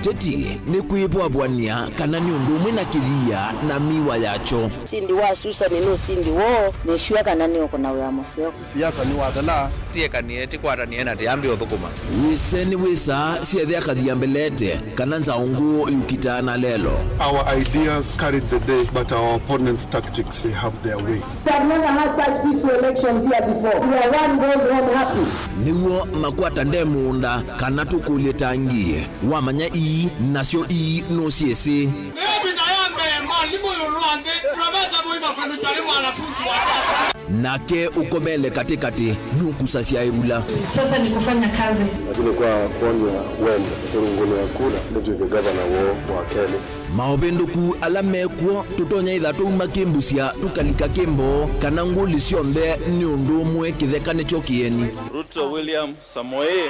Uteti ni kuibwabwania kana ni undu umwe na kithia na miwa yacho sindi wa Susan no sindi wo ni shua kana ni okona wa museo siasa ni wathana tie kanieti kwarania na tiambi uthukuma wise ni wisa siethe akathia mbelete kana nzaungu yukitana lelo. Our ideas carried the day but our opponents' tactics they have their way. I've never had such peaceful elections here before. Where one goes home happy. Niwo makwata ndemunda kana tukulie tangie wamanya ii nasio ii no siesi nake ukomele katikati nukusasia ibula sasa ni kufanya kazi lakini kwa kuonya wende turunguni wa kula ndio gavana wa Kenya maobenduku alamekwo tutonya ithatu makimbusia tukalika kimbo kana nguli cionthe ni undu umwe kithekane chokieni. Ruto William Samoei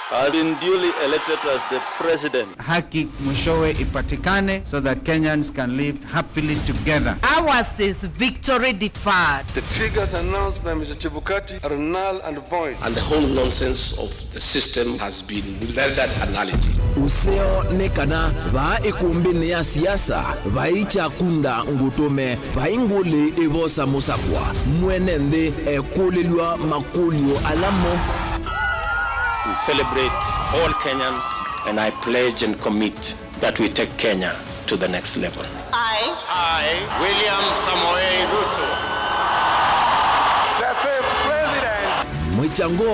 has been duly elected as the president. Haki mwishowe ipatikane so that Kenyans can live happily together. Ours is victory deferred. The figures announced by Mr. Chebukati are null and void. And the whole nonsense of the system has been rendered a nullity. Useo nekana va ikumbini ya siasa vaicha kunda ngutume vainguli ivosa musakwa mwenende ekulilwa makulio alamo. We celebrate all Kenyans and I pledge and commit that we take Kenya to the next level. I, William Samoei Ruto, the fifth president. Mwichango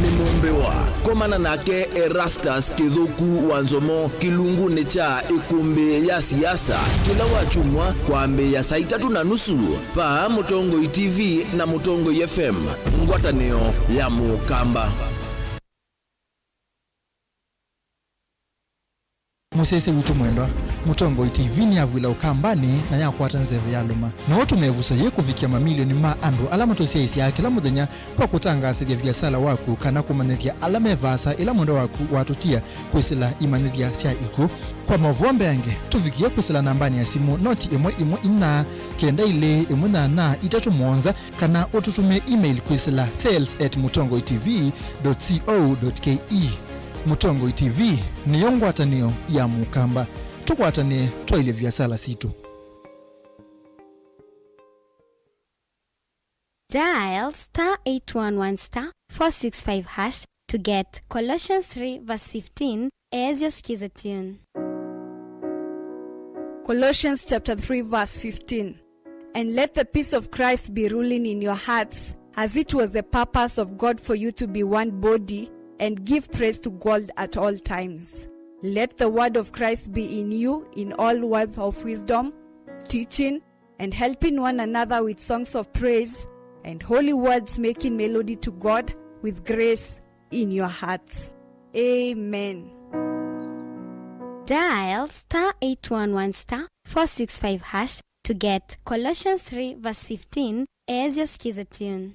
ni mumbewa komana nake Erastus Kithuku Wanzomo kilunguni cha ikumbi ya siasa kila wachumwa kwambe ya saa 3:30 pa Mutongo TV na Mutongo FM ngwatanio ya Mukamba. Musese witu mwendwa Mutongo TV ni avwila ukambani na yakwata nzeve ya luma na otumevusa ye kuvikia mamilioni ma andu alama tosia isi ya kila mudhenya kwa kutangasivya viasala waku kana kumanithia alama evasa ila mwendo waku watutia kwisila imanithia sia iku kwa Mauvoo yange tuvikia kwisila nambani ya simu noti imwe ina kenda ile imwe na itatu mwonza kana ututume email kwisila sales@mutongotv.co.ke. Mutongo TV ni yongwatanio ya Mukamba tukwatane twaile viasala situ. Dial *811*465# to get Colossians 3:15 as your skiza tune. Colossians chapter 3 verse 15. And let the peace of Christ be ruling in your hearts, as it was the purpose of God for you to be one body, and give praise to God at all times. Let the word of Christ be in you in all words of wisdom, teaching and helping one another with songs of praise and holy words, making melody to God with grace in your hearts. Amen. Dial *811*465# to get Colossians 3:15 as your skiza tune.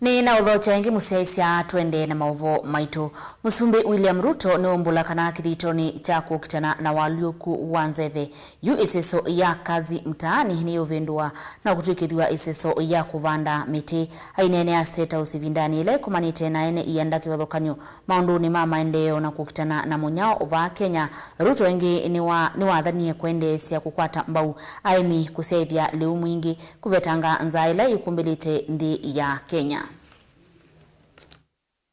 Ni na udhocha ingi musiaisia twende na Mauvoo maitu. Musumbi William Ruto ni umbula kana kithitoni cha kukitana na waliuku wanzeve. Yu iseso ya kazi mtaani ni uvindua na kutukidhiwa iseso ya kuvanda miti. Ainene ya State House vindani ile kumanite na ene iandaki wadhokanyo. Maunduni mama endeo na kukitana na munyao uva Kenya. Ruto ingi ni wadhanie kwende siya kukwata mbau. Aimi kusaidhia leu mwingi kuvetanga nzaila yukumbilite ndi ya Kenya.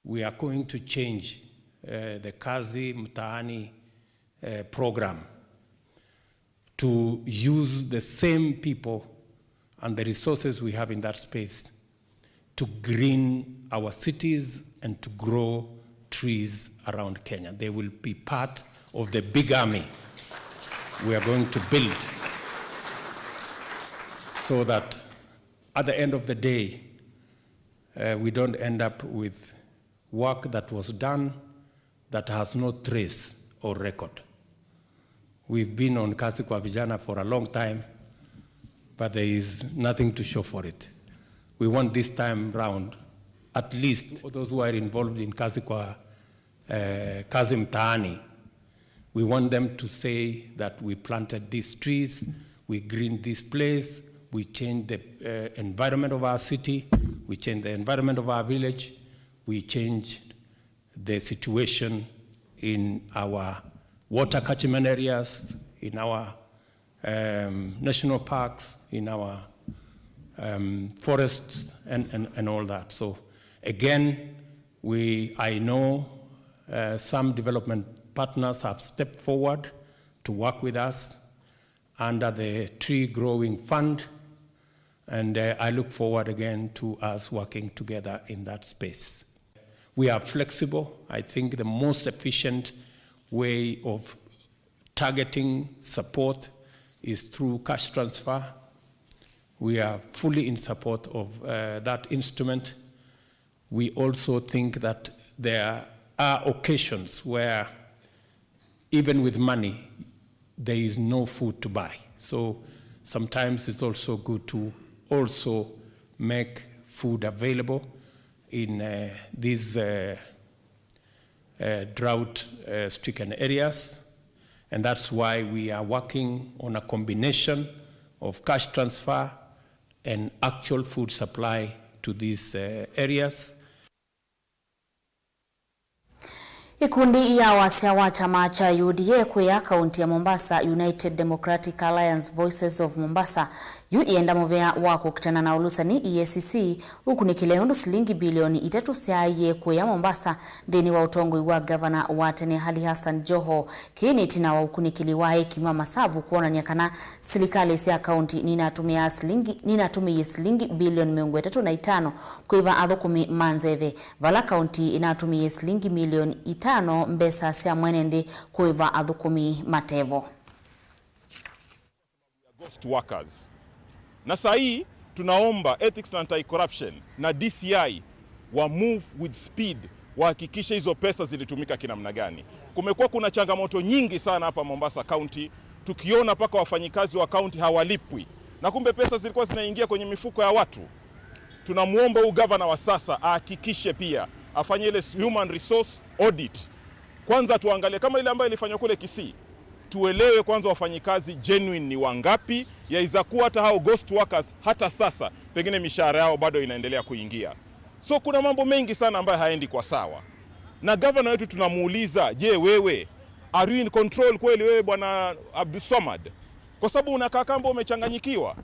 We are going to change the Kazi Mtaani program to use the same people and the resources we have in that space to green our cities and to grow trees around Kenya. They will be part of the big army we are going to build so that at the end of the day, we don't end up with work that was done that has no trace or record. We've been on Kazi kwa Vijana for a long time, but there is nothing to show for it. We want this time round, at least those who are involved in Kazi kwa Kazi Mtaani, we want them to say that we planted these trees, we greened this place, we changed the environment of our city, we changed the environment of our village, we changed the situation in our water catchment areas, in our national parks, in our forests, and all that. So again, I know some development partners have stepped forward to work with us under the Tree Growing Fund, and I look forward again to us working together in that space. We are flexible. I think the most efficient way of targeting support is through cash transfer. We are fully in support of that instrument. We also think that there are occasions where even with money, there is no food to buy. So sometimes it's also good to also make food available in these drought-stricken areas. And that's why we are working on a combination of cash transfer and actual food supply to these areas. Ikundi ya wasia wa chama cha UDA kwa kaunti ya Mombasa, United Democratic Alliance Voices of Mombasa, ienda movea wako kutana na ulusani EACC huku ni kileundo shilingi bilioni 3 siaye kwa Mombasa deni wa utongoi wa governor wa tene Hali Hassan Joho kini tina wa huku ni kiliwae kima masavu kuona nyakana serikali ya kaunti ninatumia shilingi bilioni 305 kuiva adhokumi manzeve vala kaunti inatumia shilingi milioni 5 mbesa sia mwenende kuiva adhokumi matevo. Ghost workers. Na saa hii tunaomba Ethics and Anti-Corruption na DCI wa move with speed wahakikishe hizo pesa zilitumika kinamna gani. Kumekuwa kuna changamoto nyingi sana hapa Mombasa County, tukiona paka wafanyikazi wa county hawalipwi na kumbe pesa zilikuwa zinaingia kwenye mifuko ya watu. Tunamuomba huyu governor wa sasa ahakikishe pia afanye ile human resource audit. Kwanza tuangalie kama ile ambayo ilifanywa kule Kisii. Tuelewe kwanza wafanyikazi genuine ni wangapi, yaweza kuwa hata hao ghost workers hata sasa pengine mishahara yao bado inaendelea kuingia. So kuna mambo mengi sana ambayo haendi kwa sawa. Na governor wetu tunamuuliza, je, wewe are you in control kweli wewe bwana Abdulsamad? Kwa sababu unakaa kama umechanganyikiwa.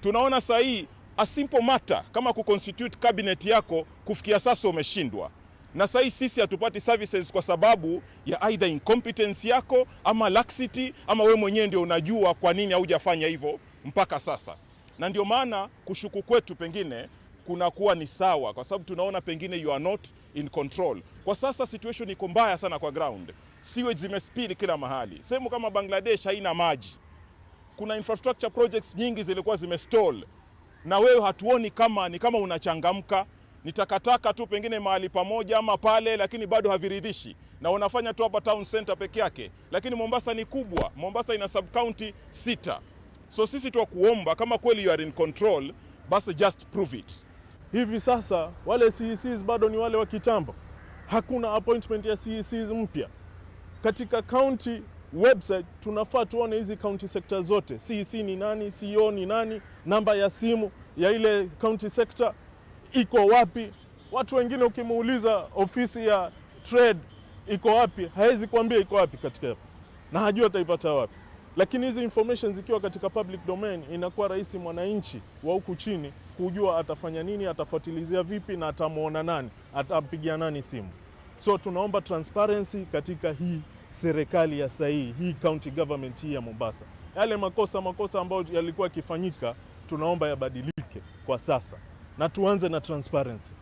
Tunaona saa hii a simple matter kama kuconstitute cabinet yako kufikia sasa umeshindwa. Na sasa sisi hatupati services kwa sababu ya either incompetence yako ama laxity ama wewe mwenyewe ndio unajua kwa nini hujafanya hivyo mpaka sasa. Na ndio maana kushuku kwetu pengine kunakuwa ni sawa kwa sababu tunaona pengine you are not in control. Kwa sasa situation iko mbaya sana kwa ground. Sewage zimespili kila mahali. Sehemu kama Bangladesh haina maji. Kuna infrastructure projects nyingi zilikuwa zimestall. Na wewe hatuoni kama ni kama unachangamka. Ni takataka tu pengine mahali pamoja ama pale, lakini bado haviridhishi. Na unafanya tu hapa town center peke yake. Lakini Mombasa ni kubwa. Mombasa ina sub county 6. So sisi tu kuomba kama kweli you are in control, basi just prove it. Hivi sasa wale CECs bado ni wale wa kitambo. Hakuna appointment ya CECs mpya. Katika county website tunafaa tuone hizi county sector zote. CEC ni nani, CEO ni nani, namba ya simu ya ile county sector iko wapi. Watu wengine ukimuuliza ofisi ya trade iko wapi, hawezi kuambia iko wapi katika hapo. Na hajui ataipata wapi. Lakini hizi information zikiwa katika public domain inakuwa rahisi mwananchi wa huku chini kujua atafanya nini, atafuatilizia vipi na atamuona nani, atampigia nani simu. So tunaomba transparency katika hii serikali ya sahihi, hii county government hii ya Mombasa. Yale makosa ambayo yalikuwa yakifanyika tunaomba yabadilike kwa sasa. Na tuanze na transparency.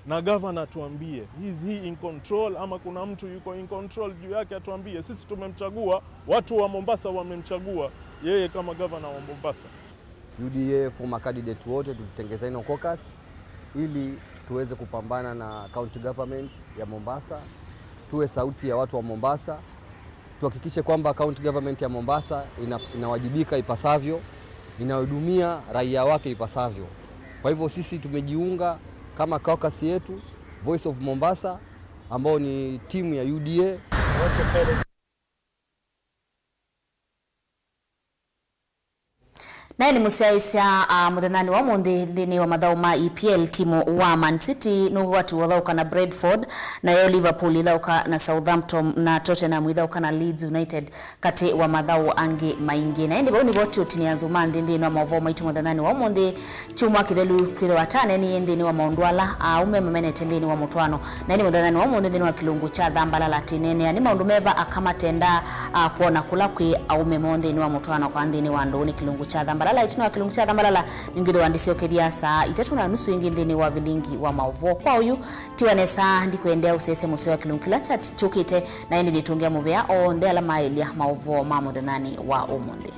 Na governor tuambie, is he in control ama kuna mtu yuko in control juu yake atuambie. Sisi tumemchagua, watu wa Mombasa wamemchagua yeye kama governor wa Mombasa. UDA former candidate wote tutengeza ino caucus ili tuweze kupambana na county government ya Mombasa. Tuwe sauti ya watu wa Mombasa. Tuhakikishe kwamba county government ya Mombasa inawajibika ipasavyo, inahudumia raia wake ipasavyo. Kwa hivyo sisi tumejiunga kama caucus yetu Voice of Mombasa ambao ni timu ya UDA. Naye ni musiaisya muthenani wa mundi thini wa mathau ma EPL timu wa Man City nugwati wathauka na Brentford nayo Liverpool ithauka na Southampton na Tottenham ithauka na Leeds United kati wa mathau angi maingi. Na ndi boni boti utinia zuma thini wa Mauvoo maitu muthenani wa mundi chuma kithelu kwitho watane ni thini wa Maundwala ume mamenete thini wa mutwano na ndi muthenani wa mundi thini wa kilungu cha Thambalala tinene ni maundu meva akamatenda kuona kula kwi aume thini wa mutwano kwa thini wa nduni kilungu cha Thambalala itino kilungu cha Thambalala ningido wandisio kedia saa 3:30 ingi thini wa Vilingi wa Mauvoo kwa uyu tiwanesa ndi kuendea usese musio wa kilungu kila chukite na ndi nitungia muvea o ndela mailia Mauvoo ma muthenani wa umundi.